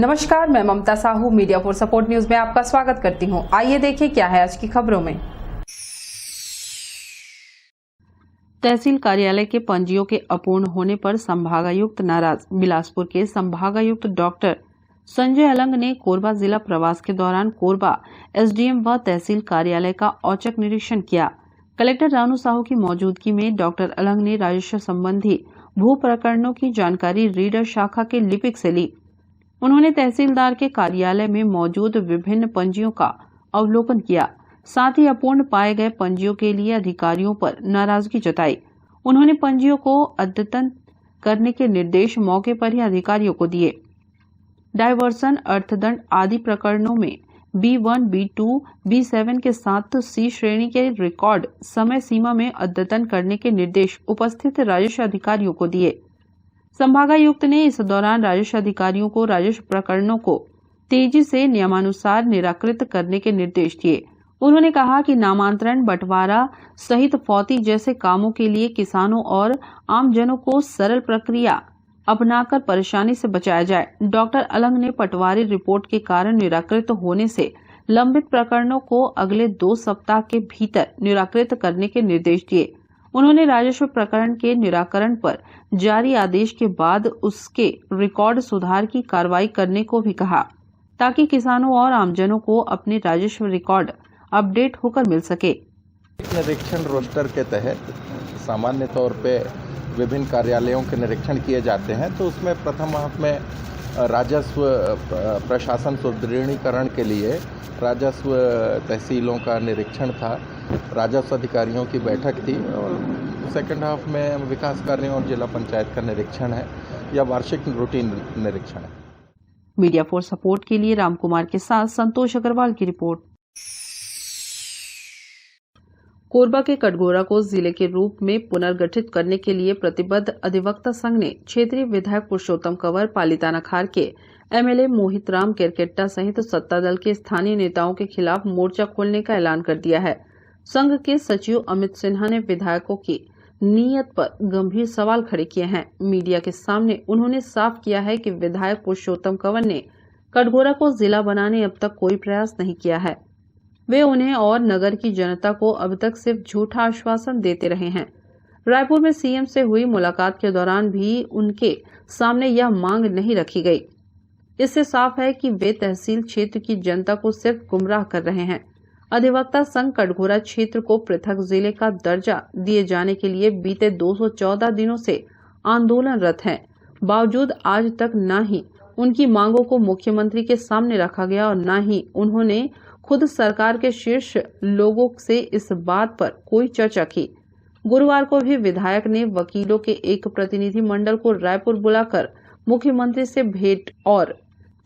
नमस्कार, मैं Mamata Sahu media for support news में आपका स्वागत करती हूं। आइए देखिए क्या है आज की खबरों में। तहसील कार्यालय के पंजियों के अपूर्ण होने पर संभागायुक्त नाराज। बिलासपुर के संभागायुक्त डॉक्टर संजय अलंग ने कोरबा जिला प्रवास के दौरान कोरबा एसडीएम व तहसील कार्यालय का औचक निरीक्षण किया। कलेक्टर रानू साहू की मौजूदगी में डॉक्टर अलंग ने राजस्व संबंधी भू प्रकरणों की जानकारी रीडर शाखा के लिपिक से ली। उन्होंने तहसीलदार के कार्यालय में मौजूद विभिन्न पंजियों का अवलोकन किया। साथ ही अपूर्ण पाए गए पंजियों के लिए अधिकारियों पर नाराजगी जताई। उन्होंने पंजियों को अद्यतन करने के निर्देश मौके पर ही अधिकारियों को दिए। डायवर्सन, अर्थदंड आदि प्रकरणों में B1, B2, B7 के साथ C श्रेणी के रिकॉर्ड समय सीमा में अद्यतन करने के निर्देश उपस्थित राजस्व अधिकारियों को दिए। संभागायुक्त ने इस दौरान राजस्व अधिकारियों को राजस्व प्रकरणों को तेजी से नियमानुसार निराकृत करने के निर्देश दिए। उन्होंने कहा कि नामांतरण, बंटवारा सहित फौती जैसे कामों के लिए किसानों और आमजनों को सरल प्रक्रिया अपनाकर परेशानी से बचाया जाए। डॉक्टर अलंग ने पटवारी रिपोर्ट के कारण निराकृत होने से लंबित प्रकरणों को अगले 2 सप्ताह के भीतर निराकृत करने के निर्देश दिए। उन्होंने राजस्व प्रकरण के निराकरण पर जारी आदेश के बाद उसके रिकॉर्ड सुधार की कार्रवाई करने को भी कहा, ताकि किसानों और आमजनों को अपने राजस्व रिकॉर्ड अपडेट होकर मिल सके। निरीक्षण रोस्टर के तहत सामान्य तौर पे विभिन्न कार्यालयों के निरीक्षण किए जाते हैं, तो उसमें प्रथम माह में राजस्व प्रशासन सुदृढ़ीकरण के लिए राजस्व तहसीलों का निरीक्षण था, राजस्व अधिकारियों की बैठक थी, और सेकंड हाफ में विकास कार्यों और जिला पंचायत का निरीक्षण है या वार्षिक रूटीन निरीक्षण है। मीडिया फॉर सपोर्ट के लिए राम कुमार के साथ संतोष अग्रवाल की रिपोर्ट। कोरबा के कटघोरा को जिले के रूप में पुनर्गठित करने के लिए प्रतिबद्ध अधिवक्ता संघ ने क्षेत्रीय विधायक पुरुषोत्तम कंवर, पालीताना खार के एमएलए मोहित राम केरकेट्टा सहित सत्ता दल के स्थानीय नेताओं के खिलाफ मोर्चा खोलने का ऐलान कर दिया है। संघ के सचिव अमित सिन्हा ने विधायकों की नीयत पर गंभीर सवाल खड़े किए हैं। मीडिया के सामने उन्होंने साफ किया है कि विधायक पुरुषोत्तम कंवर ने कटघोरा को जिला बनाने अब तक कोई प्रयास नहीं किया है। वे उन्हें और नगर की जनता को अब तक सिर्फ झूठा आश्वासन देते रहे हैं। रायपुर में सीएम से हुई मुलाकात के दौरान भी उनके सामने यह मांग नहीं रखी गई। इससे साफ है कि वे तहसील क्षेत्र की जनता को सिर्फ गुमराह कर रहे हैं। अधिवक्ता संघ कटघोरा क्षेत्र को पृथक जिले का दर्जा दिए जाने के लिए बीते 214 दिनों से आंदोलनरत हैं। बावजूद आज तक न ही उनकी मांगों को मुख्यमंत्री के सामने रखा गया और न ही उन्होंने खुद सरकार के शीर्ष लोगों से इस बात पर कोई चर्चा की। गुरुवार को भी विधायक ने वकीलों के एक प्रतिनिधि मंडल को रायपुर बुलाकर मुख्यमंत्री से भेंट और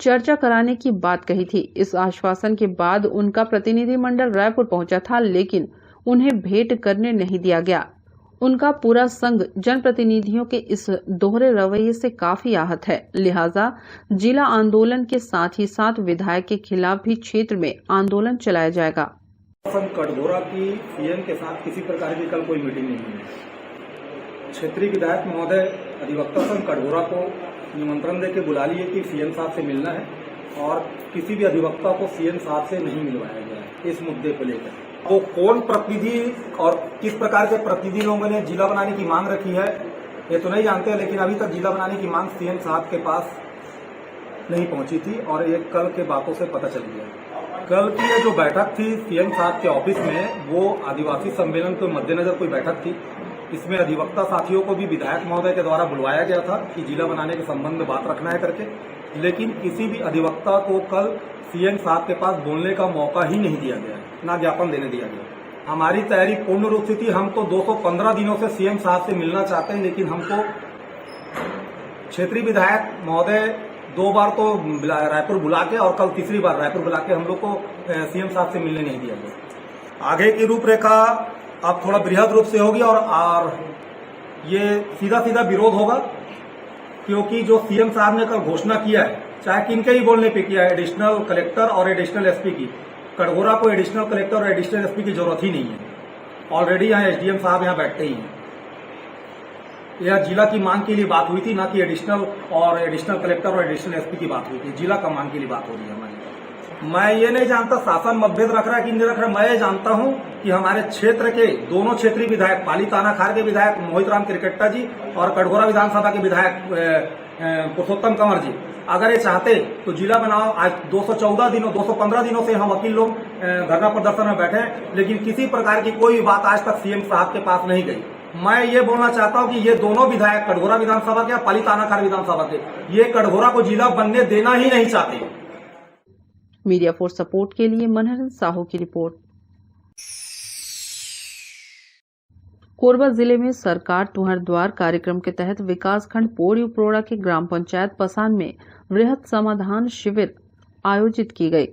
चर्चा कराने की बात कही थी। इस आश्वासन के बाद उनका प्रतिनिधि मंडल रायपुर पहुंचा था, लेकिन उन्हें भेंट करने नहीं दिया गया। उनका पूरा संघ जनप्रतिनिधियों के इस दोहरे रवैये से काफी आहत है। लिहाजा जिला आंदोलन के साथ ही साथ विधायक के खिलाफ भी क्षेत्र में आंदोलन चलाया जाएगा। कटघोरा की सीएम के साथ किसी प्रकार की कल कोई मीटिंग नहीं हुई। क्षेत्रीय विधायक महोदय अधिवक्ता संघ कटघोरा को निमंत्रण देकर बुला लिए कि सीएम साहब से मिलना है, और किसी भी अधिवक्ता को सीएम साहब से नहीं मिलवाया गया है इस मुद्दे को लेकर। वो कौन प्रतिनिधि और किस प्रकार के प्रतिनिधि लोगों ने जिला बनाने की मांग रखी है ये तो नहीं जानते, लेकिन अभी तक जिला बनाने की मांग सीएम साहब के पास नहीं पहुंची थी, और ये कल के बातों से पता चल गया। कल की ये जो बैठक थी सीएम साहब के ऑफिस में, वो आदिवासी सम्मेलन के मद्देनजर कोई बैठक थी। इसमें अधिवक्ता साथियों को भी विधायक महोदय के द्वारा बुलवाया गया था कि जिला बनाने के संबंध में बात रखना है करके, लेकिन किसी भी अधिवक्ता को कल सीएम साहब के पास बोलने का मौका ही नहीं दिया गया, ना ज्ञापन देने दिया गया। हमारी तैयारी पूर्ण रूप से थी। हम तो 215 दिनों से सीएम साहब से मिलना चाहते हैं, लेकिन हमको क्षेत्रीय विधायक महोदय 2 बार तो रायपुर बुला के और कल तीसरी बार रायपुर बुला के हम लोग को सीएम साहब से मिलने नहीं दिया गया। आगे की रूपरेखा अब थोड़ा बृहद रूप से होगी, और ये सीधा सीधा विरोध होगा, क्योंकि जो सीएम साहब ने कल घोषणा किया है, चाहे किनके ही बोलने पे किया है, एडिशनल कलेक्टर और एडिशनल एसपी की, कटघोरा को एडिशनल कलेक्टर और एडिशनल एसपी की जरूरत ही नहीं है। ऑलरेडी यहाँ एसडीएम साहब यहाँ बैठते ही हैं। यह जिला की मांग के लिए बात हुई थी, ना कि एडिशनल कलेक्टर और एडिशनल एसपी की बात हुई थी। जिला का मांग के लिए बात हो रही है हमारी। मैं ये नहीं जानता शासन मतभेद रख रहा है कि नहीं रख रहा है। मैं ये जानता हूं कि हमारे क्षेत्र के दोनों क्षेत्रीय विधायक, पालीताना खार के विधायक मोहित राम किरकेट्टा जी और कटघोरा विधानसभा के विधायक पुरुषोत्तम कंवर जी, अगर ये चाहते तो जिला बनाओ। आज 215 दिनों से हम वकील लोग धरना प्रदर्शन में बैठे हैं, लेकिन किसी प्रकार की कोई बात आज तक सीएम साहब के पास नहीं गई। मैं ये बोलना चाहता हूं कि ये दोनों विधायक कटघोरा विधानसभा के, पालीताना खार विधानसभा के, ये कटघोरा को जिला बनने देना ही नहीं चाहते। मीडिया फॉर सपोर्ट के लिए मनहर साहू की रिपोर्ट। कोरबा जिले में सरकार तुम्हार द्वार कार्यक्रम के तहत विकासखंड पोड़ी उपरोड़ा के ग्राम पंचायत पसान में वृहद समाधान शिविर आयोजित की गई।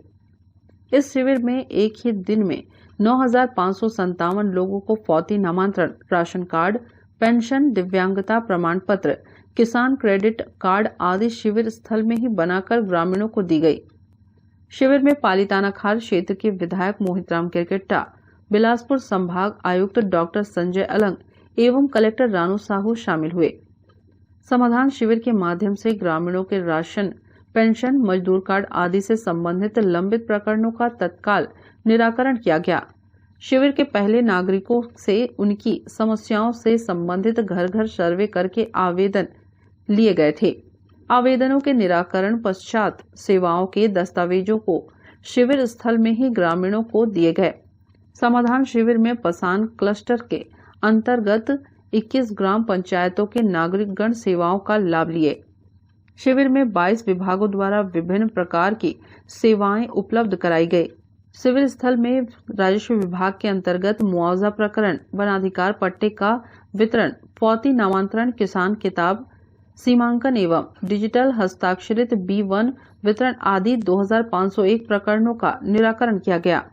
इस शिविर में एक ही दिन में 9,557 लोगों को फौती नामांतरण, राशन कार्ड, पेंशन, दिव्यांगता प्रमाण पत्र, किसान क्रेडिट कार्ड आदि शिविर स्थल में ही बनाकर ग्रामीणों को दी गई। शिविर में पालीताना खार क्षेत्र के विधायक मोहित राम किरकेट्टा, बिलासपुर संभाग आयुक्त डॉक्टर संजय अलंग एवं कलेक्टर रानू साहू शामिल हुए। समाधान शिविर के माध्यम से ग्रामीणों के राशन, पेंशन, मजदूर कार्ड आदि से संबंधित लंबित प्रकरणों का तत्काल निराकरण किया गया। शिविर के पहले नागरिकों से उनकी समस्याओं से संबंधित घर घर सर्वे करके आवेदन लिए गए थे। आवेदनों के निराकरण पश्चात सेवाओं के दस्तावेजों को शिविर स्थल में ही ग्रामीणों को दिए गए। समाधान शिविर में पसान क्लस्टर के अंतर्गत 21 ग्राम पंचायतों के नागरिकगण सेवाओं का लाभ लिए। शिविर में 22 विभागों द्वारा विभिन्न प्रकार की सेवाएं उपलब्ध कराई गई। शिविर स्थल में राजस्व विभाग के अंतर्गत मुआवजा प्रकरण, वनाधिकार पट्टे का वितरण, फौती नामांतरण, किसान किताब सीमांकन एवं डिजिटल हस्ताक्षरित B1 वितरण आदि 2,501 प्रकरणों का निराकरण किया गया।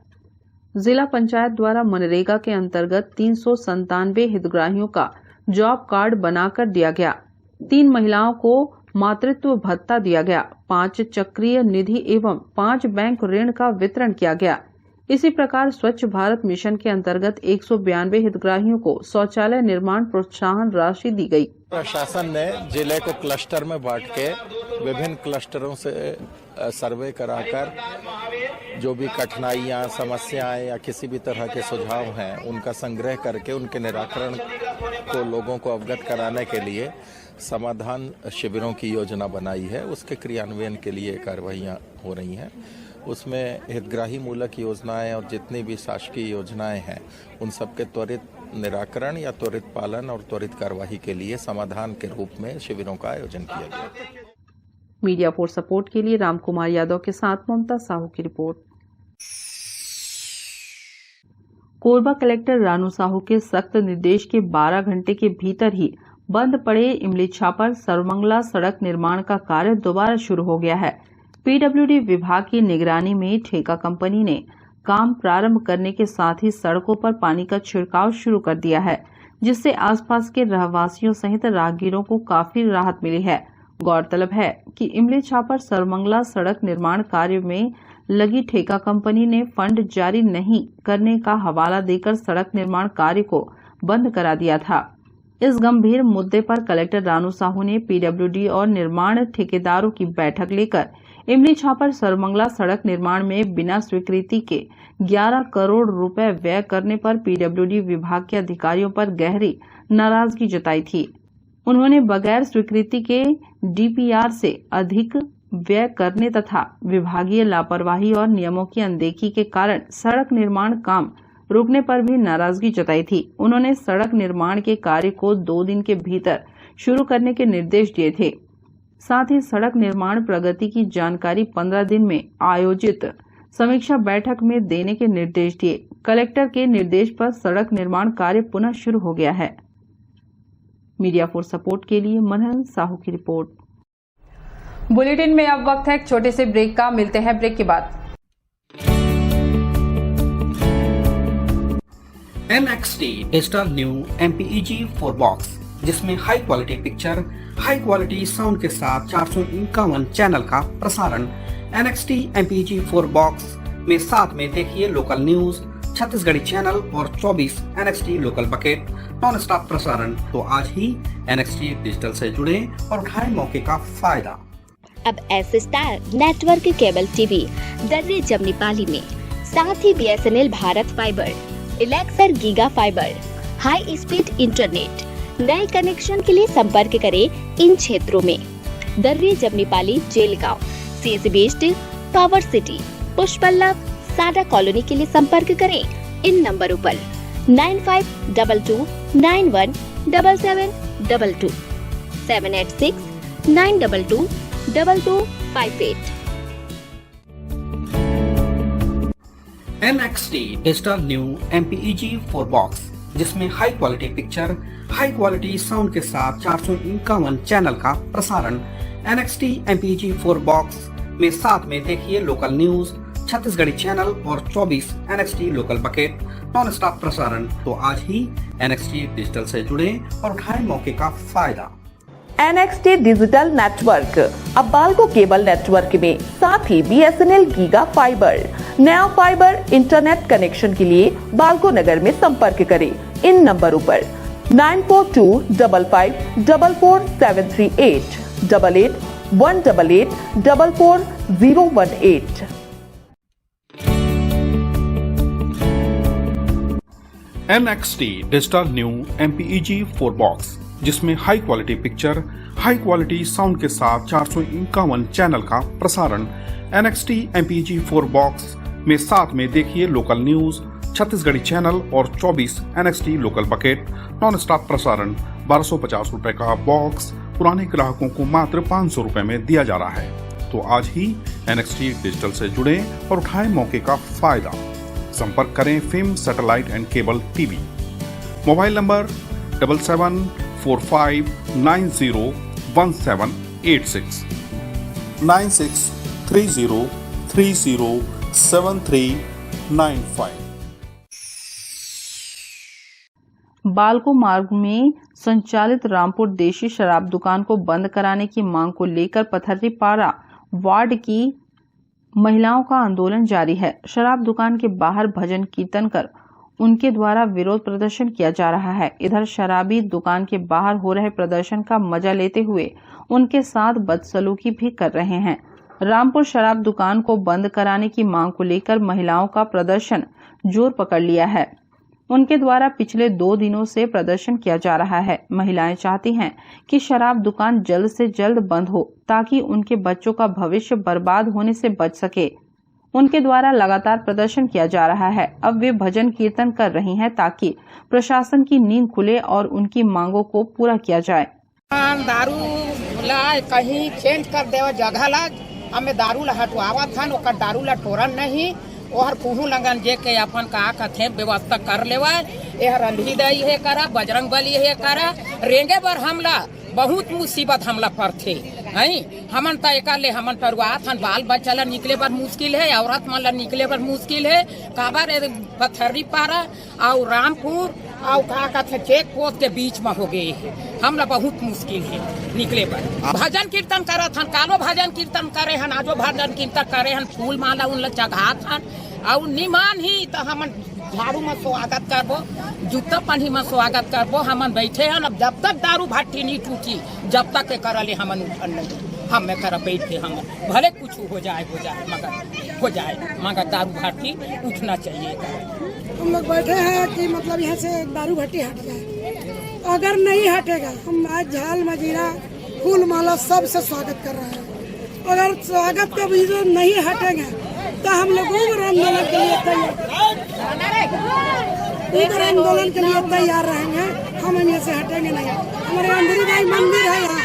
जिला पंचायत द्वारा मनरेगा के अंतर्गत 397 हितग्राहियों का जॉब कार्ड बनाकर दिया गया। 3 महिलाओं को मातृत्व भत्ता दिया गया। 5 चक्रीय निधि एवं 5 बैंक ऋण का वितरण किया गया। इसी प्रकार स्वच्छ भारत मिशन के अंतर्गत 192 हितग्राहियों को शौचालय निर्माण प्रोत्साहन राशि दी गई। प्रशासन ने जिले को क्लस्टर में बांट के विभिन्न क्लस्टरों से सर्वे कराकर जो भी कठिनाइयां, समस्याएं या किसी भी तरह के सुझाव हैं उनका संग्रह करके उनके निराकरण को लोगों को अवगत कराने के लिए समाधान शिविरों की योजना बनाई है। उसके क्रियान्वयन के लिए कार्रवाइयां हो रही हैं। उसमें हितग्राही मूलक योजनाएं और जितनी भी शासकीय योजनाएं हैं उन सबके त्वरित निराकरण या त्वरित पालन और त्वरित कार्यवाही के लिए समाधान के रूप में शिविरों का आयोजन किया गया। मीडिया फॉर सपोर्ट के लिए रामकुमार यादव के साथ ममता साहू की रिपोर्ट। कोरबा कलेक्टर रानू साहू के सख्त निर्देश के 12 घंटे के भीतर ही बंद पड़े इमली छापर सर्वमंगला सड़क निर्माण का कार्य दोबारा शुरू हो गया है। पीडब्ल्यूडी विभाग की निगरानी में ठेका कंपनी ने काम प्रारंभ करने के साथ ही सड़कों पर पानी का छिड़काव शुरू कर दिया है, जिससे आसपास के रहवासियों सहित राहगीरों को काफी राहत मिली है। गौरतलब है कि इमली छापर सर्वमंगला सड़क निर्माण कार्य में लगी ठेका कंपनी ने फंड जारी नहीं करने का हवाला देकर सड़क निर्माण कार्य को बंद करा दिया था। इस गंभीर मुद्दे पर कलेक्टर रानू साहू ने पीडब्ल्यूडी और निर्माण ठेकेदारों की बैठक लेकर इमली छापर सर्वमंगला सड़क निर्माण में बिना स्वीकृति के 11 करोड़ रुपए व्यय करने पर पीडब्ल्यूडी विभाग के अधिकारियों पर गहरी नाराजगी जताई थी। उन्होंने बगैर स्वीकृति के डीपीआर से अधिक व्यय करने तथा विभागीय लापरवाही और नियमों की अनदेखी के कारण सड़क निर्माण काम रुकने पर भी नाराजगी जताई थी। उन्होंने सड़क निर्माण के कार्य को 2 दिन के भीतर शुरू करने के निर्देश दिए थे। साथ ही सड़क निर्माण प्रगति की जानकारी 15 दिन में आयोजित समीक्षा बैठक में देने के निर्देश दिए। कलेक्टर के निर्देश पर सड़क निर्माण कार्य पुनः शुरू हो गया है। मीडिया फॉर सपोर्ट के लिए मनहर साहू की रिपोर्ट। बुलेटिन में अब वक्त है एक छोटे से ब्रेक का। मिलते हैं ब्रेक के बाद। NXT digital new MPEG 4 box, जिसमें high quality picture, high quality sound के साथ 451 चैनल का प्रसारण। NXT MPEG 4 बॉक्स में साथ में देखिए लोकल न्यूज, छत्तीसगढ़ी चैनल और 24 NXT local bucket non stop प्रसारण। तो आज ही NXT डिजिटल से जुड़े और उठाएं मौके का फायदा। अब S star network cable TV दर्रे जमनी पाली में, साथ ही BSNL Bharat fibre, Elixir giga fibre, high speed internet. नए कनेक्शन के लिए संपर्क करें इन क्षेत्रों में: दर्रे जमनी पाली, जेलगांव, CSB बेस्ड, पावर सिटी, पुष्पल्लव, साडा कॉलोनी के लिए संपर्क करें इन नंबरों पर 9522917722, 786-922-2258। NXT digital new MPEG 4 box, जिसमें high quality picture, high quality sound के साथ 451 चैनल का प्रसारण। NXT MPEG 4 बॉक्स में साथ में देखिए लोकल न्यूज, छत्तीसगढ़ी चैनल और 24 NXT local bucket non stop प्रसारण। तो आज ही NXT डिजिटल से जुड़े और उठाएं मौके का फायदा। NXT डिजिटल नेटवर्क अब बाल्को केबल नेटवर्क में, साथ ही BSNL गीगा फाइबर। नया फाइबर इंटरनेट कनेक्शन के लिए बाल्को नगर में संपर्क करें इन नंबरों पर 9425544738, 8818844018। NXT digital new MPEG 4 box, जिसमें high quality picture, high quality sound के साथ 451 चैनल का प्रसारण। NXT MPEG 4 बॉक्स में साथ में देखिए लोकल न्यूज, छत्तीसगढ़ी चैनल और 24 NXT local bucket non stop प्रसारण। 1250 रुपए का बॉक्स पुराने ग्राहकों को मात्र 500 रुपए में दिया जा रहा है। तो आज ही NXT डिजिटल से जुड़े और उठाएं मौके का फायदा। संपर्क करें film satellite and cable TV. Mobile number 7745901786, 9630307395। Balco मार्ग में संचालित रामपुर देशी शराब दुकान को बंद कराने की मांग को लेकर पथर्रीपाड़ा वार्ड की महिलाओं का आंदोलन जारी है। शराब दुकान के बाहर भजन कीर्तन कर उनके द्वारा विरोध प्रदर्शन किया जा रहा है। इधर शराबी दुकान के बाहर हो रहे प्रदर्शन का मजा लेते हुए उनके साथ बदसलूकी भी कर रहे हैं। रामपुर शराब दुकान को बंद कराने की मांग को लेकर महिलाओं का प्रदर्शन जोर पकड़ लिया है। उनके द्वारा पिछले 2 दिनों से प्रदर्शन किया जा रहा है। महिलाएं चाहती हैं कि शराब दुकान जल्द से जल्द बंद हो ताकि उनके बच्चों का भविष्य बर्बाद होने से बच सके। उनके द्वारा लगातार प्रदर्शन किया जा रहा है। अब वे भजन कीर्तन कर रही हैं ताकि प्रशासन की नींद खुले और उनकी मांगों को पूरा किया जाए। दारू ला कहीं चेंज कर देवा जगह ला, हमें दारू ला हटवावा था, ओकर दारू ला टोरन नहीं और कुहू लगन जे के अपन का कथे व्यवस्था कर लेवा। यह रंधी दई है करा, बजरंग बली है करा, रेंगे बर हमला बहुत मुसीबत हमला पर थे हैं। हमन त एकाले हमन परुआत हन, बाल बच्चा ला निकले बर मुश्किल है, औरत मन ला निकले बर मुश्किल है। काबर पथर्रीपाड़ा और रामपुर और का कथे चेक पोस्ट के बीच में हो गए है, हमला बहुत मुश्किल है निकले पर। भजन कीर्तन करत हन, कालो भजन कीर्तन करे हन, आजो भजन कीर्तन करे हन, फूल माला उन चढ़ात हन और निमान ही तो हमन झाड़ू में स्वागत करबो, जूता पहनी में स्वागत करबो। हमन बैठे हन, अब जब तक दारू भट्टी नहीं टूटी जब तक के करले हमन उठन नहीं। हम में कर बैठ के हमन भले कुछ हो जाए मगर दारू भट्टी उठना चाहिए। हम लोग बैठे हैं कि मतलब यहाँ से दारू भट्टी हट जाए। अगर नहीं हटेगा हम आज झाल मजीरा फूल माला सबसे स्वागत कर रहे हैं। अगर स्वागत के बीच नहीं हटेंगे तो हम लोग उग्र आंदोलन के लिए तैयार रहेंगे। हम यहाँ से हटेंगे नहीं। हमारे अंधरी दाई मंदिर है, यहाँ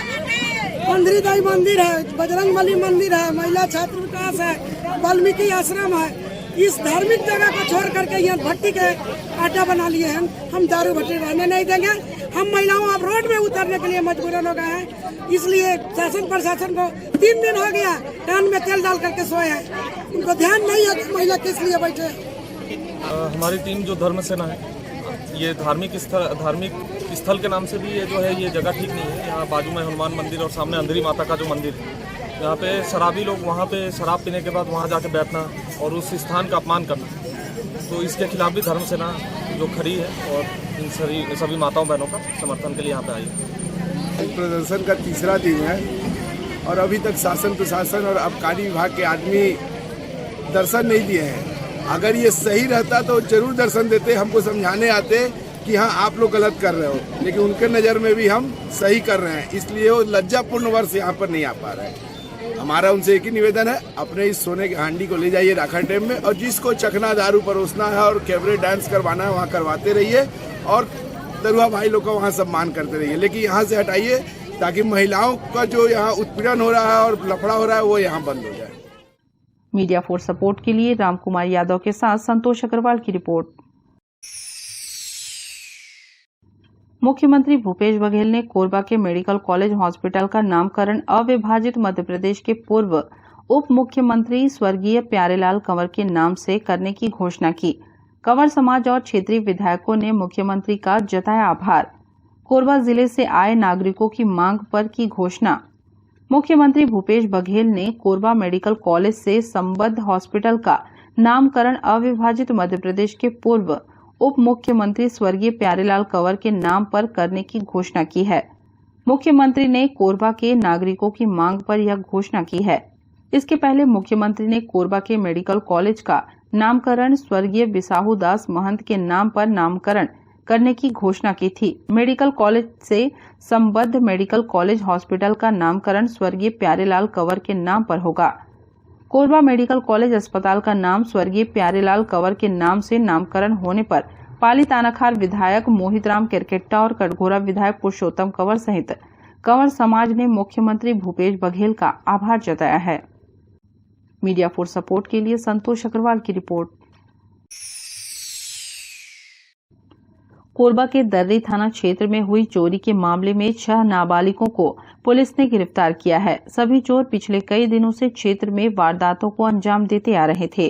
अंधरी दाई मंदिर है, बजरंग बली मंदिर है, महिला छात्र विकास है, वाल्मीकि आश्रम है। इस धार्मिक जगह को छोड़ करके यहाँ भट्टी के आटा बना लिए हैं। हम दारू भट्टी रहने नहीं देंगे। हम महिलाओं अब रोड में उतरने के लिए मजबूरन हो गए हैं। इसलिए शासन प्रशासन को 3 दिन हो गया कान में तेल डाल करके सोए हैं। उनको ध्यान नहीं है कि महिला किस लिए बैठे। हमारी टीम जो धर्म सेना है, ये धार्मिक स्थल के नाम से भी ये जो है ये जगह ठीक नहीं है। यहाँ बाजू में हनुमान मंदिर और सामने अंधरी माता का जो मंदिर है, यहाँ पे शराबी लोग वहाँ पे शराब पीने के बाद वहाँ जाके बैठना और उस स्थान का अपमान करना तो इसके खिलाफ भी धर्म सेना जो खड़ी है और इन सभी माताओं बहनों का समर्थन के लिए यहाँ पे आई है। प्रदर्शन का तीसरा दिन है और अभी तक शासन प्रशासन और आबकारी विभाग के आदमी दर्शन नहीं दिए हैं। अगर ये सही रहता तो जरूर दर्शन देते, हमको समझाने आते कि हाँ आप लोग गलत कर रहे हो, लेकिन उनके नज़र में भी हम सही कर रहे हैं, इसलिए वो लज्जापूर्ण वर्ष यहाँ पर नहीं आ पा रहे हैं। हमारा उनसे एक ही निवेदन है, अपने इस सोने के हांडी को ले जाइए राखा डैम में और जिसको चखना दारू परोसना है और कैबरे डांस करवाना है वहाँ करवाते रहिए और दरुआ भाई लोग का वहाँ सम्मान करते रहिए, लेकिन यहाँ से हटाइए ताकि महिलाओं का जो यहाँ उत्पीड़न हो रहा है और लफड़ा हो रहा है वो यहाँ बंद हो जाए। मीडिया फोर्स सपोर्ट के लिए रामकुमार यादव के साथ संतोष अग्रवाल की रिपोर्ट। मुख्यमंत्री भूपेश बघेल ने कोरबा के मेडिकल कॉलेज हॉस्पिटल का नामकरण अविभाजित मध्य प्रदेश के पूर्व उप मुख्यमंत्री स्वर्गीय प्यारेलाल कंवर के नाम से करने की घोषणा की। कंवर समाज और क्षेत्रीय विधायकों ने मुख्यमंत्री का जताया आभार। कोरबा जिले से आए नागरिकों की मांग पर की घोषणा। मुख्यमंत्री भूपेश बघेल ने कोरबा मेडिकल कॉलेज से संबद्ध हॉस्पिटल का नामकरण अविभाजित मध्य प्रदेश के पूर्व उप मुख्यमंत्री स्वर्गीय प्यारेलाल कंवर के नाम पर करने की घोषणा की है। मुख्यमंत्री ने कोरबा के नागरिकों की मांग पर यह घोषणा की है। इसके पहले मुख्यमंत्री ने कोरबा के मेडिकल कॉलेज का नामकरण स्वर्गीय बिसाहू दास महंत के नाम पर नामकरण करने की घोषणा की थी। मेडिकल कॉलेज से संबद्ध मेडिकल कॉलेज हॉस्पिटल का नामकरण स्वर्गीय प्यारेलाल कंवर के नाम पर होगा। कोरबा मेडिकल कॉलेज अस्पताल का नाम स्वर्गीय प्यारेलाल कंवर के नाम से नामकरण होने पर पाली तानाखार विधायक मोहितराम केरकेट्टा और कटघोरा विधायक पुरुषोत्तम कंवर सहित कंवर समाज ने मुख्यमंत्री भूपेश बघेल का आभार जताया है। मीडिया फोर्स सपोर्ट के लिए संतोष अग्रवाल की रिपोर्ट। कोरबा के दर्री थाना क्षेत्र में हुई चोरी के मामले में 6 नाबालिगों को पुलिस ने गिरफ्तार किया है। सभी चोर पिछले कई दिनों से क्षेत्र में वारदातों को अंजाम देते आ रहे थे।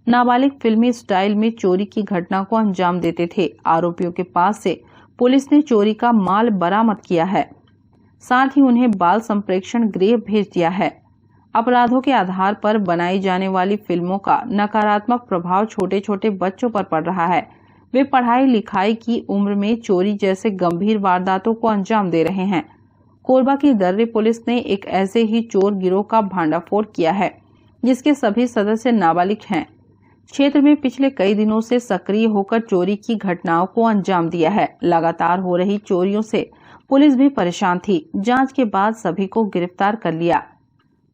नाबालिग फिल्मी स्टाइल में चोरी की घटना को अंजाम देते थे। आरोपियों के पास से पुलिस ने चोरी का माल बरामद किया है, साथ ही उन्हें बाल संप्रेक्षण गृह भेज दिया है। अपराधों के आधार पर बनाई जाने वाली फिल्मों का नकारात्मक प्रभाव छोटे छोटे बच्चों पर पड़ रहा है। वे पढ़ाई लिखाई की उम्र में चोरी जैसे गंभीर वारदातों को अंजाम दे रहे हैं। कोरबा की दर्री पुलिस ने एक ऐसे ही चोर गिरोह का भांडाफोड़ किया है जिसके सभी सदस्य नाबालिग हैं। क्षेत्र में पिछले कई दिनों से सक्रिय होकर चोरी की घटनाओं को अंजाम दिया है। लगातार हो रही चोरियों से पुलिस भी परेशान थी। जांच के बाद सभी को गिरफ्तार कर लिया।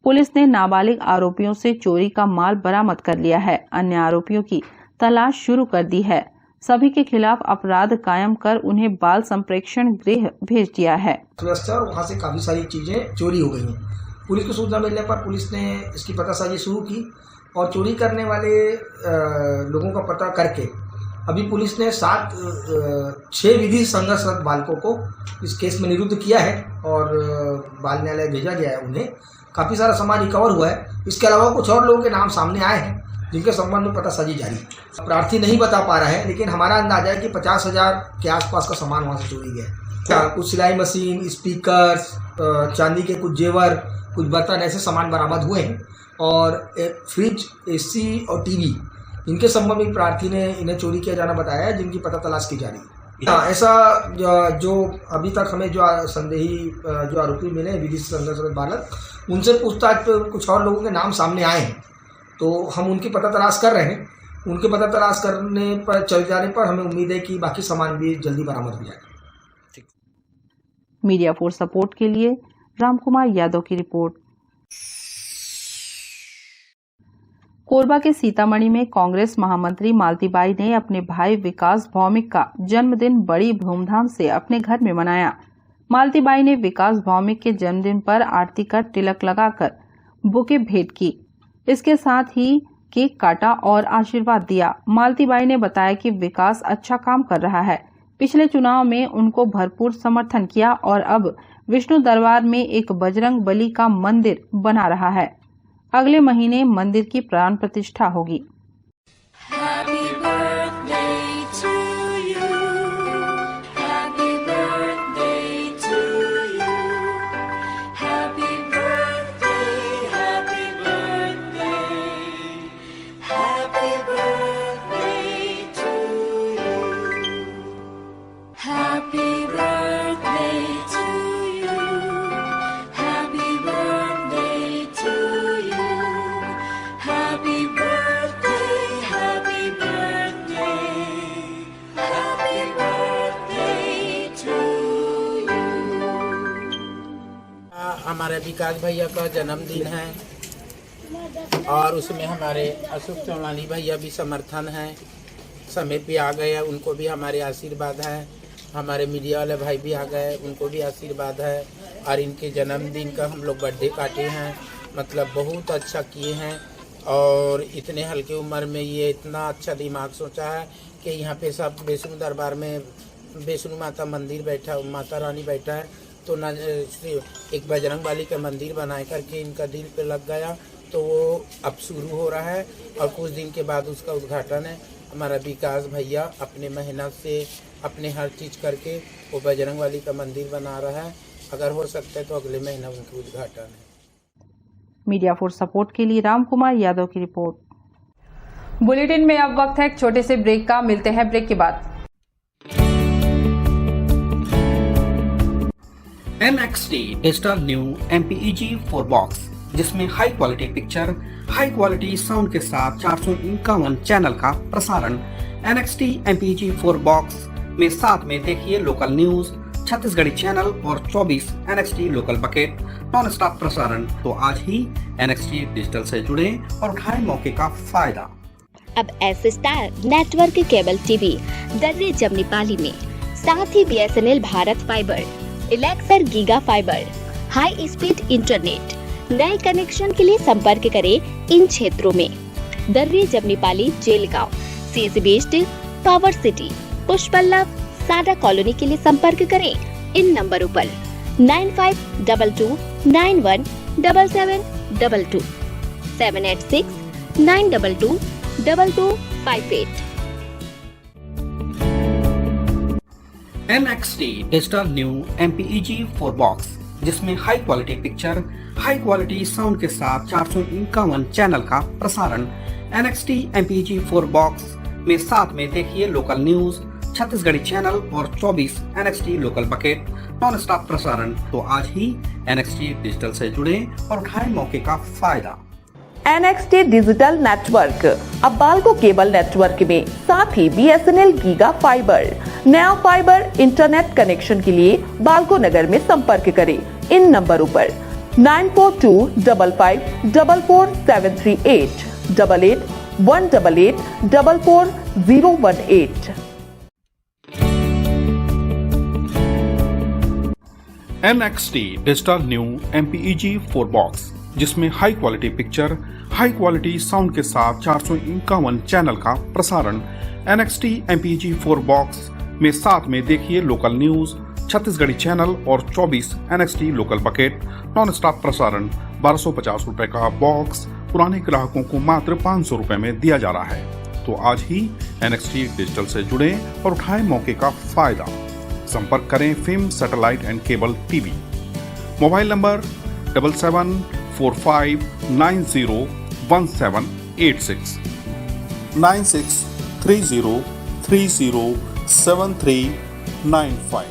पुलिस ने नाबालिग आरोपियों से चोरी का माल बरामद कर लिया है। अन्य आरोपियों की तलाश शुरू कर दी है। सभी के खिलाफ अपराध कायम कर उन्हें बाल संप्रेक्षण गृह भेज दिया है। और वहाँ से काफी सारी चीजें चोरी हो गई हैं। पुलिस को सूचना मिलने पर पुलिस ने इसकी पतासाजी शुरू की और चोरी करने वाले लोगों का पता करके अभी पुलिस ने 6 विधि संघर्षरत बालकों को इस केस में निरुद्ध किया है और बाल न्यायालय भेजा गया है। उन्हें काफी सारा सामान रिकवर हुआ है। इसके अलावा कुछ और लोगों के नाम सामने आए हैं जिनके संबंध में पतासाजी जारी है। प्रार्थी नहीं बता पा रहा है, लेकिन हमारा अंदाजा है कि 50,000 के आसपास का सामान वहाँ से चोरी गया। कुछ सिलाई मशीन, स्पीकर्स, चांदी के कुछ जेवर, कुछ बर्तन, ऐसे सामान बरामद हुए हैं और एक फ्रिज, एसी और टीवी, इनके संबंध में प्रार्थी ने इन्हें चोरी किया जाना बताया है, जिनकी पता तलाश की जा रही है। ऐसा जो अभी तक हमें जो संदेही जो आरोपी मिले विधि संघर्षरत बालक, उनसे पूछताछ पर कुछ और लोगों के नाम सामने आए हैं, तो हम उनकी पता तलाश कर रहे हैं। उनके पता तलाश करने पर चल जाने पर हमें उम्मीद है कि बाकी सामान भी जल्दी बरामद हो जाएगा। मीडिया फोर्स सपोर्ट के लिए रामकुमार यादव की रिपोर्ट। कोरबा के सीतामढ़ी में कांग्रेस महामंत्री मालतीबाई ने अपने भाई विकास भौमिक का जन्मदिन बड़ी धूमधाम से अपने घर में मनाया। मालतीबाई ने विकास भौमिक के जन्मदिन पर आरती कर तिलक लगाकर बुके भेंट की। इसके साथ ही केक काटा और आशीर्वाद दिया। मालतीबाई ने बताया कि विकास अच्छा काम कर रहा है। पिछले चुनाव में उनको भरपूर समर्थन किया और अब विष्णु दरबार में एक बजरंग बली का मंदिर बना रहा है। अगले महीने मंदिर की प्राण प्रतिष्ठा होगी। Happy birthday हमारे विकास भैया का जन्मदिन है और उसमें हमारे अशोक चौलानी भैया भी समर्थन है, समय पे आ गए, उनको भी हमारे आशीर्वाद है। हमारे मीडिया वाले भाई भी आ गए, उनको भी आशीर्वाद है। और इनके जन्मदिन का हम लोग बर्थडे काटे हैं, मतलब बहुत अच्छा किए हैं। और इतने हल्के उम्र में ये इतना अच्छा दिमाग सोचा है कि यहाँ पे सब वैष्णो दरबार में वैष्णो माता मंदिर बैठा, माता रानी बैठा है, तो न एक बजरंग बली का मंदिर बनाए करके इनका दिल पे लग गया, तो वो अब शुरू हो रहा है और कुछ दिन के बाद उसका उद्घाटन है। हमारा विकास भैया अपने मेहनत से अपने हर चीज़ करके वो बजरंग बली का मंदिर बना रहा है। अगर हो सकता है तो अगले महीना उनका उद्घाटन है। मीडिया फॉर सपोर्ट के लिए राम कुमार यादव की रिपोर्ट। बुलेटिन में अब वक्त है एक छोटे से ब्रेक का, मिलते हैं ब्रेक के बाद। NXT digital new MPEG 4 box, जिसमें high quality picture, high quality sound के साथ 451 चैनल का प्रसारण। NXT MPEG 4 बॉक्स में साथ में देखिए लोकल न्यूज, छत्तीसगढ़ी चैनल और 24 NXT local bucket non stop प्रसारण। तो आज ही NXT डिजिटल से जुड़े और उठाएं मौके का फायदा। अब S star network cable TV दर्रे जमनी पाली में, साथ ही BSNL Bharat fibre, Elixir giga fibre, high speed internet. नए कनेक्शन के लिए संपर्क करें इन क्षेत्रों में: दर्रे जमनी पाली, जेलगांव, CSB स्टील, पावर सिटी, पुष्पल्लव, सादा कॉलोनी के लिए संपर्क करें इन नंबरों पर 9522 91 7722 786 922 2258। NXT digital new MPEG 4 box, जिसमें high quality picture, high quality sound के साथ 451 चैनल का प्रसारण। NXT MPEG 4 बॉक्स में साथ में देखिए लोकल न्यूज, छत्तीसगढ़ी चैनल और 24 NXT local bucket non stop प्रसारण। तो आज ही NXT डिजिटल से जुड़े और उठाएं मौके का फायदा। NXT डिजिटल नेटवर्क अब बाल्को केबल नेटवर्क में, साथ ही BSNL गीगा फाइबर। नया फाइबर इंटरनेट कनेक्शन के लिए बाल्को नगर में संपर्क करें इन नंबरों पर 9425544738 8818 44018। NXT digital new MPEG 4 box, जिसमें high quality picture, high quality sound के साथ 451 चैनल का प्रसारण। NXT MPEG 4 बॉक्स में साथ में देखिए लोकल न्यूज, छत्तीसगढ़ी चैनल और 24 NXT local bucket non stop प्रसारण। 1250 रुपए का बॉक्स पुराने ग्राहकों को मात्र 500 रुपए में दिया जा रहा है। तो आज ही NXT डिजिटल से जुड़े और उठाएं मौके का फायदा। संपर्क करें film satellite and cable TV. Mobile number 7745901786 9630307395।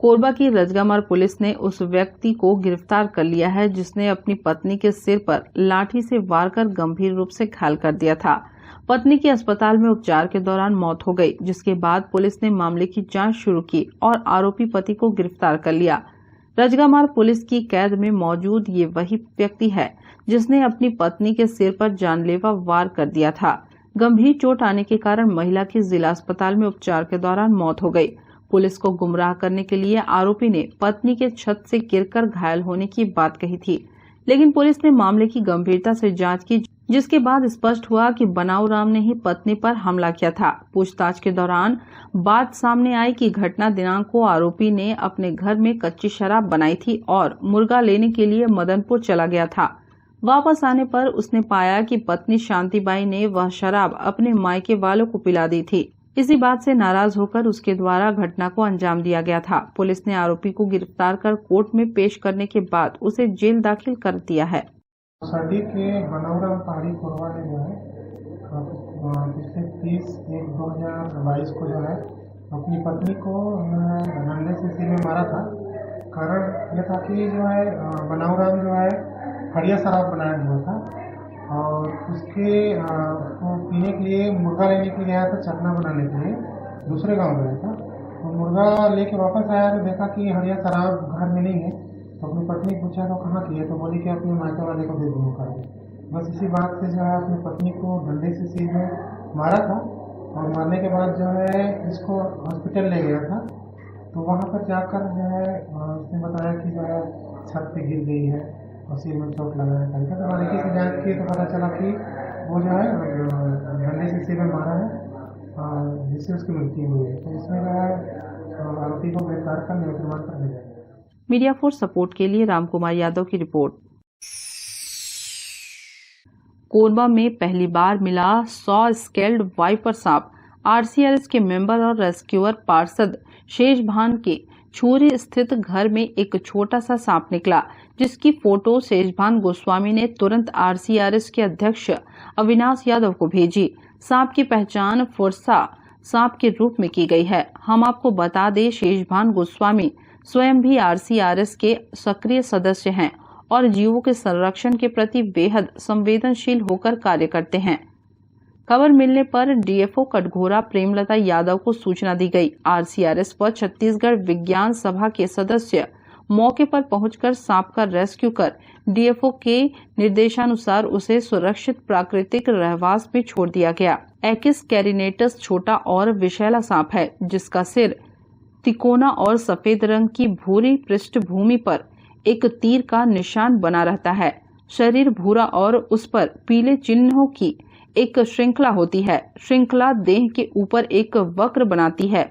Korba की रजगामार पुलिस ने उस व्यक्ति को गिरफ्तार कर लिया है जिसने अपनी पत्नी के सिर पर लाठी से वार कर गंभीर रूप से घायल कर दिया था। पत्नी की अस्पताल में उपचार के दौरान मौत हो गई, जिसके बाद पुलिस ने मामले की जांच शुरू की और आरोपी पति को गिरफ्तार कर लिया। रजगामार पुलिस की कैद में मौजूद ये वही व्यक्ति है जिसने अपनी पत्नी के सिर पर जानलेवा वार कर दिया था। गंभीर चोट आने के कारण महिला की जिला अस्पताल में उपचार के दौरान मौत हो गई। पुलिस को गुमराह करने के लिए आरोपी ने पत्नी के छत से गिरकर घायल होने की बात कही थी, लेकिन पुलिस ने मामले की गंभीरता से जांच की, जिसके बाद स्पष्ट हुआ कि बनाऊ राम ने ही पत्नी पर हमला किया था। पूछताछ के दौरान बात सामने आई कि घटना दिनांक को आरोपी ने अपने घर में कच्ची शराब बनाई थी और मुर्गा लेने के लिए मदनपुर चला गया था। वापस आने पर उसने पाया कि पत्नी शांतिबाई ने वह शराब अपने मायके वालों को पिला दी थी। इसी बात से नाराज होकर उसके द्वारा घटना को अंजाम दिया गया था। पुलिस ने आरोपी को गिरफ्तार कर कोर्ट में पेश करने के बाद उसे जेल दाखिल कर दिया है। सदी के बनौरा पहाड़ी कोरबा ने जो है पिछले 30/1/2022 को जो है अपनी पत्नी को डंडे से सिर में मारा था। कारण यह था कि जो है बनौरा जो है फड़िया शराब बनाया हुआ था और उसको पीने के लिए मुर्गा लेने के लिए गया था, चखना बनाने के लिए दूसरे गांव गया था। तो मुर्गा लेके वापस आया तो देखा कि हरिया शराब घर में नहीं है। तो अपनी पत्नी पूछा तो कहाँ की है, तो बोली कि अपने मायके वाले को दे दूँ कर। बस इसी बात से जो है अपनी पत्नी को डंडे से सिर में मारा था और मारने के बाद जो है इसको हॉस्पिटल ले गया था। तो वहाँ पर जाकर जो है उसने बताया कि जो है छत पे गिर गई है और सिर में चोट लगा है। तो बारीकी से जांच की तो पता चला कि वो जो है डंडे से सिर में मारा है जिससे उसकी मृत्यु हुई है। तो इसमें जो है आरोपी को गिरफ्तार कर न्यायिक रिमांड पर भेजा गया। मीडिया फोर्स सपोर्ट के लिए रामकुमार यादव की रिपोर्ट। कोरबा में पहली बार मिला 100 स्केल्ड वाइपर सांप। आरसीआरएस के मेंबर और रेस्क्यूअर पार्षद शेषभान के छूरी स्थित घर में एक छोटा सा सांप निकला, जिसकी फोटो शेषभान गोस्वामी ने तुरंत आरसीआरएस के अध्यक्ष अविनाश यादव को भेजी। सांप की पहचान फुरसा सांप के रूप में की गई है। हम आपको बता दें, शेषभान गोस्वामी स्वयं भी आरसीआरएस के सक्रिय सदस्य हैं और जीवों के संरक्षण के प्रति बेहद संवेदनशील होकर कार्य करते हैं। खबर मिलने पर डीएफओ कटघोरा प्रेमलता यादव को सूचना दी गई। आरसीआरएस व छत्तीसगढ़ विज्ञान सभा के सदस्य मौके पर पहुंचकर सांप का रेस्क्यू कर डीएफओ के निर्देशानुसार उसे सुरक्षित प्राकृतिक रहवास में छोड़ दिया गया। एक्किस कैरिनेटस छोटा और विषैला सांप है, जिसका सिर तिकोना और सफेद रंग की भूरी पृष्ठभूमि पर एक तीर का निशान बना रहता है। शरीर भूरा और उस पर पीले चिन्हों की एक श्रृंखला होती है। श्रृंखला देह के ऊपर एक वक्र बनाती है।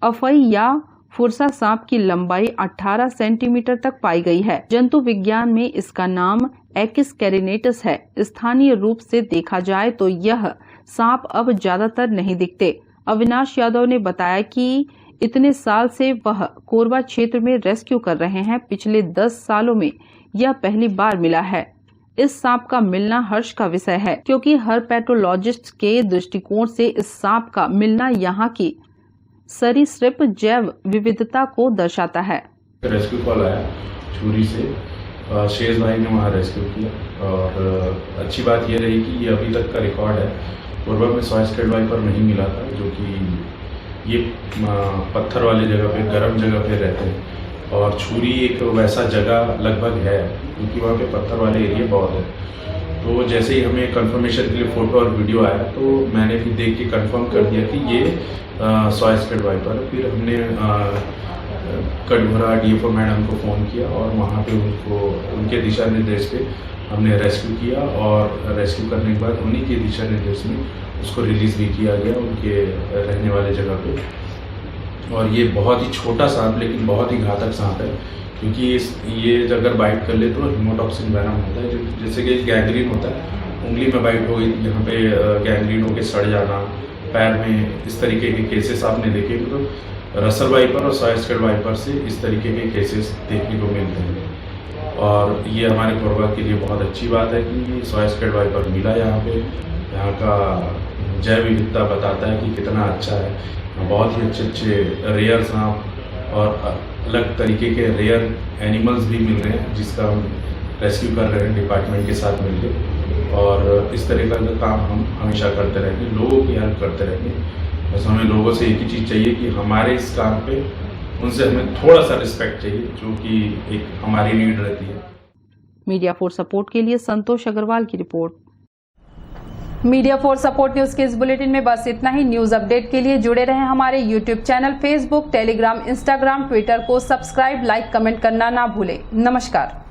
अफई या फुरसा सांप की लंबाई 18 सेंटीमीटर तक पाई गई है। जंतु विज्ञान में इसका नाम एक्किस कैरिनेटस है। स्थानीय रूप से देखा जाए तो यह सांप अब ज्यादातर नहीं दिखते। अविनाश यादव ने बताया कि इतने साल से वह कोरबा क्षेत्र में रेस्क्यू कर रहे हैं। पिछले 10 सालों में यह पहली बार मिला है। इस सांप का मिलना हर्ष का विषय है, क्योंकि हर पैथोलॉजिस्ट के दृष्टिकोण से इस सांप का मिलना यहाँ की सरीसृप जैव विविधता को दर्शाता है। रेस्क्यू कॉल आया छुरी से, शेष भाई ने वहाँ रेस्क्यू किया और अच्छी बात यह रही कि ये अभी तक का रिकॉर्ड है। कोरबा में 100 स्केल्ड वाइपर नहीं मिला था, जो कि ये पत्थर वाले जगह पे, गर्म जगह पे रहते हैं और छुरी एक वैसा जगह लगभग है क्योंकि वहाँ पे पत्थर वाले एरिया बहुत है। तो जैसे ही हमें कंफर्मेशन के लिए फ़ोटो और वीडियो आया तो मैंने भी देख के कंफर्म कर दिया कि ये 100 स्केल्ड वाइपर है। फिर हमने कटघोरा डीएफओ मैडम को फ़ोन किया और वहाँ पे उनके दिशा निर्देश पे हमने रेस्क्यू किया और रेस्क्यू करने के बाद उन्हीं के दिशा निर्देश में उसको रिलीज़ भी किया गया उनके रहने वाले जगह पे। और ये बहुत ही छोटा सांप लेकिन बहुत ही घातक सांप है, क्योंकि ये अगर बाइट कर ले तो हीमोटॉक्सिन वेनम होता है। जैसे कि गैंग्रीन होता है, उंगली में बाइट हो गई, यहाँ पे गैंग्रीन होकर सड़ जाना, पैर में, इस तरीके के केसेस आपने देखे। तो रसल वाइपर और 100 स्केल्ड वाइपर से इस तरीके के केसेस देखने को मिलते हैं और ये हमारे कोरबा के लिए बहुत अच्छी बात है कि 100 स्केल्ड वाइपर मिला यहाँ पे। यहाँ का जैव विविधता बताता है कि कितना अच्छा है। बहुत ही अच्छे रेयर सांप और अलग तरीके के रेयर एनिमल्स भी मिल रहे हैं, जिसका हम रेस्क्यू कर रहे हैं डिपार्टमेंट के साथ मिलकर। और इस तरह का काम हम हमेशा करते रहेंगे, लोगों की हेल्प करते रहेंगे। बस हमें लोगों से एक ही चीज़ चाहिए कि हमारे इस काम पे उनसे हमें थोड़ा सा रिस्पेक्ट चाहिए, जो कि एक हमारी नीड रहती है। मीडिया फोर्स सपोर्ट के लिए संतोष अग्रवाल की report. Media force support news के इस बुलेटिन में बस इतना ही। न्यूज अपडेट के लिए जुड़े रहें हमारे YouTube channel, Facebook, Telegram, Instagram, Twitter को सब्सक्राइब, लाइक, कमेंट करना ना भूलें। नमस्कार।